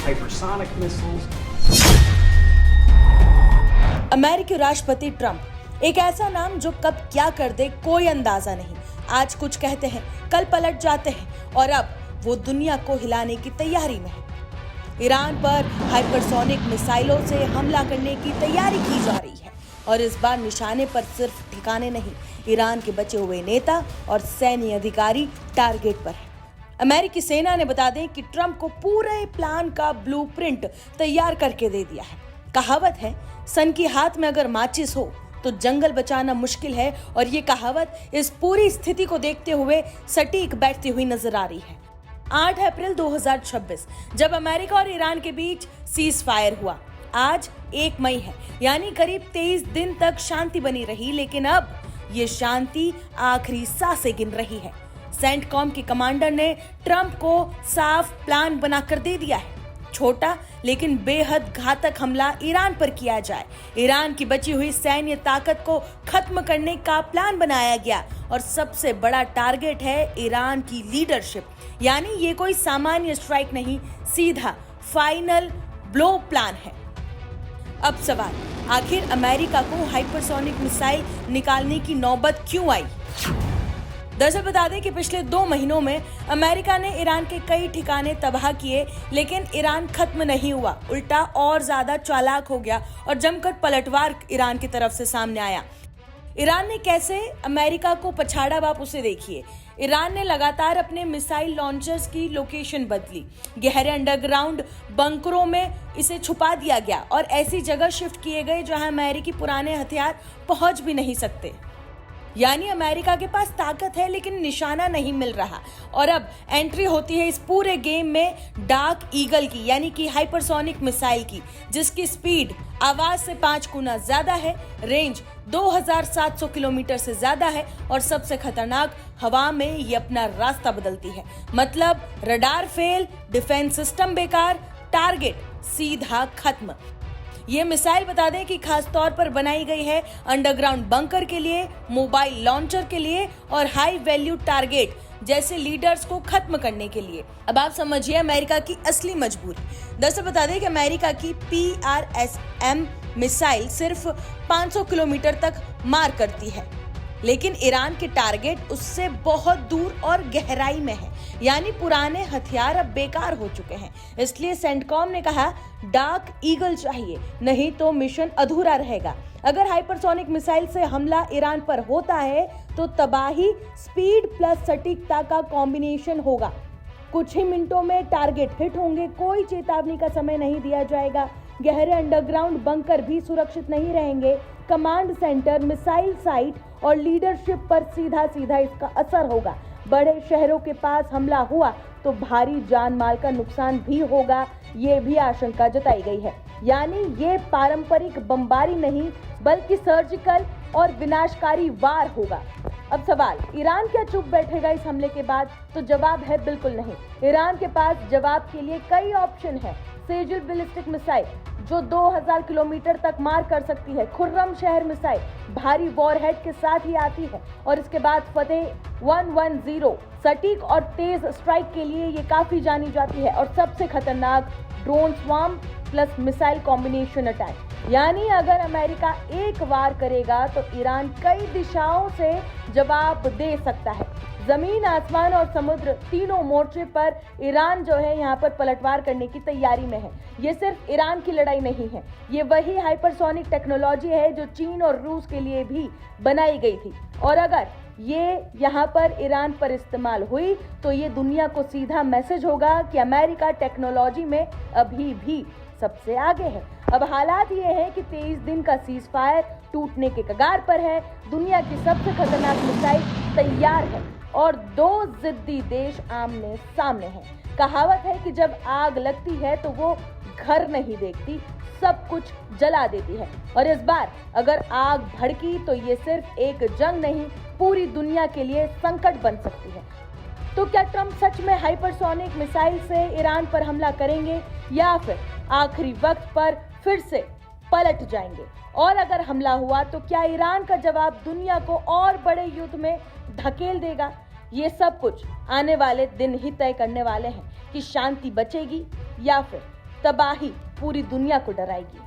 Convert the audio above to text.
hypersonic missiles. अमेरिकी राष्ट्रपति Trump एक ऐसा नाम जो कब क्या कर दे कोई अंदाजा नहीं। आज कुछ कहते हैं, कल पलट जाते हैं और अब वो दुनिया को हिलाने की तैयारी में है। ईरान पर हाइपरसोनिक मिसाइलों से हमला करने की तैयारी की जा रही है और इस बार निशाने पर सिर्फ ठिकाने नहीं, ईरान के बचे हुए नेता और सैन्य अधिकारी टारगेट पर है। अमेरिकी सेना ने बता दें कि ट्रंप को पूरे प्लान का ब्लूप्रिंट तैयार करके दे दिया है। कहावत है, सन की हाथ में अगर माचिस हो तो जंगल बचाना मुश्किल है, और ये कहावत इस पूरी स्थिति को देखते हुए सटीक बैठती हुई नजर आ रही है। 8 अप्रैल 2026 जब अमेरिका और ईरान के बीच सीज फायर हुआ। आज 1 मई है, यानी करीब 23 दिन तक शांति बनी रही, लेकिन अब ये शांति आखिरी सांसें गिन रही है। सेंटकॉम के कमांडर ने ट्रंप को साफ प्लान बनाकर दे दिया है। छोटा लेकिन बेहद घातक हमला ईरान पर किया जाए। ईरान की बची हुई सैन्य ताकत को खत्म करने का प्लान बनाया गया और सबसे बड़ा टारगेट है ईरान की लीडरशिप। यानी ये कोई सामान्य स्ट्राइक नहीं, सीधा फाइनल ब्लो प्लान है। अब सवाल, आखिर अमेरिका को हाइपरसोनिक मिसाइल निकालने की नौबत क्यों आई? दरअसल बता दें कि पिछले 2 महीनों में अमेरिका ने ईरान के कई ठिकाने तबाह किए, लेकिन ईरान खत्म नहीं हुआ, उल्टा और ज्यादा चालाक हो गया और जमकर पलटवार ईरान की तरफ से सामने आया। ईरान ने कैसे अमेरिका को पछाड़ा, आप उसे देखिए। ईरान ने लगातार अपने मिसाइल लॉन्चर्स की लोकेशन बदली, गहरे अंडरग्राउंड बंकरों में इसे छुपा दिया गया और ऐसी जगह शिफ्ट किए गए जहां अमेरिकी पुराने हथियार पहुंच भी नहीं सकते। यानी अमेरिका के पास ताकत है लेकिन निशाना नहीं मिल रहा। और अब एंट्री होती है इस पूरे गेम में डार्क ईगल की, यानी कि हाइपरसोनिक मिसाइल की, जिसकी स्पीड आवाज से 5 गुना ज्यादा है, रेंज 2700 किलोमीटर से ज्यादा है और सबसे खतरनाक, हवा में ये अपना रास्ता बदलती है। मतलब रडार फेल, डिफेंस सिस्टम बेकार, टारगेट सीधा खत्म। ये मिसाइल बता दें कि खास तौर पर बनाई गई है अंडरग्राउंड बंकर के लिए, मोबाइल लॉन्चर के लिए और हाई वैल्यू टारगेट जैसे लीडर्स को खत्म करने के लिए। अब आप समझिए अमेरिका की असली मजबूरी। दरअसल बता दें कि अमेरिका की PRSM मिसाइल सिर्फ 500 किलोमीटर तक मार करती है, लेकिन ईरान के टारगेट उससे बहुत दूर और गहराई में है। यानी पुराने हथियार अब बेकार हो चुके हैं। इसलिए सेंटकॉम ने कहा डार्क ईगल चाहिए, नहीं तो मिशन अधूरा रहेगा। अगर हाइपरसोनिक मिसाइल से हमला ईरान पर होता है तो तबाही स्पीड प्लस सटीकता का कॉम्बिनेशन होगा। कुछ ही मिनटों में टारगेट हिट होंगे, कोई चेतावनी का समय नहीं दिया जाएगा। गहरे अंडरग्राउंड बंकर भी सुरक्षित नहीं रहेंगे। कमांड सेंटर, मिसाइल साइट और लीडरशिप पर सीधा इसका असर होगा। बड़े शहरों के पास हमला हुआ तो भारी जान माल का नुकसान भी होगा, ये भी आशंका जताई गई है। यानी ये पारंपरिक बमबारी नहीं बल्कि सर्जिकल और विनाशकारी वार होगा। अब सवाल, ईरान क्या चुप बैठेगा इस हमले के बाद? तो जवाब है बिल्कुल नहीं। ईरान के पास जवाब के लिए कई ऑप्शन है। सेजुल बैलिस्टिक मिसाइल जो 2000 किलोमीटर तक मार कर सकती है, खुर्रम शहर मिसाइल भारी वॉरहेड के साथ ही आती है, और इसके बाद फतेह 110 सटीक और तेज स्ट्राइक के लिए ये काफी जानी जाती है, और सबसे खतरनाक drone swarm plus missile combination attack. यानी अगर अमेरिका एक वार करेगा तो ईरान कई दिशाओं से जवाब दे सकता है। जमीन, आसमान और समुद्र तीनों मोर्चे पर ईरान जो है यहाँ पर पलटवार करने की तैयारी में है। ये सिर्फ ईरान की लड़ाई नहीं है, ये वही हाइपरसोनिक टेक्नोलॉजी है जो चीन और रूस के लिए भी बनाई गई थी, और अगर ये यहाँ पर ईरान पर इस्तेमाल हुई तो ये दुनिया को सीधा मैसेज होगा कि अमेरिका टेक्नोलॉजी में अभी भी सबसे आगे है। अब हालात ये है कि 23 दिन का सीज फायर टूटने के कगार पर है। दुनिया की सबसे खतरनाक मिसाइल तैयार है और 2 जिद्दी देश आमने सामने हैं। कहावत है कि जब आग लगती है तो वो घर नहीं देखती, सब कुछ जला देती है। और इस बार अगर आग भड़की तो ये सिर्फ एक जंग नहीं, पूरी दुनिया के लिए संकट बन सकती है। तो क्या ट्रंप सच में हाइपरसोनिक मिसाइल से ईरान पर हमला करेंगे या फिर आखिरी वक्त पर फिर से पलट जाएंगे? और अगर हमला हुआ तो क्या ईरान का जवाब दुनिया को और बड़े युद्ध में धकेल देगा? ये सब कुछ आने वाले दिन ही तय करने वाले हैं कि शांति बचेगी या फिर तबाही पूरी दुनिया को डराएगी।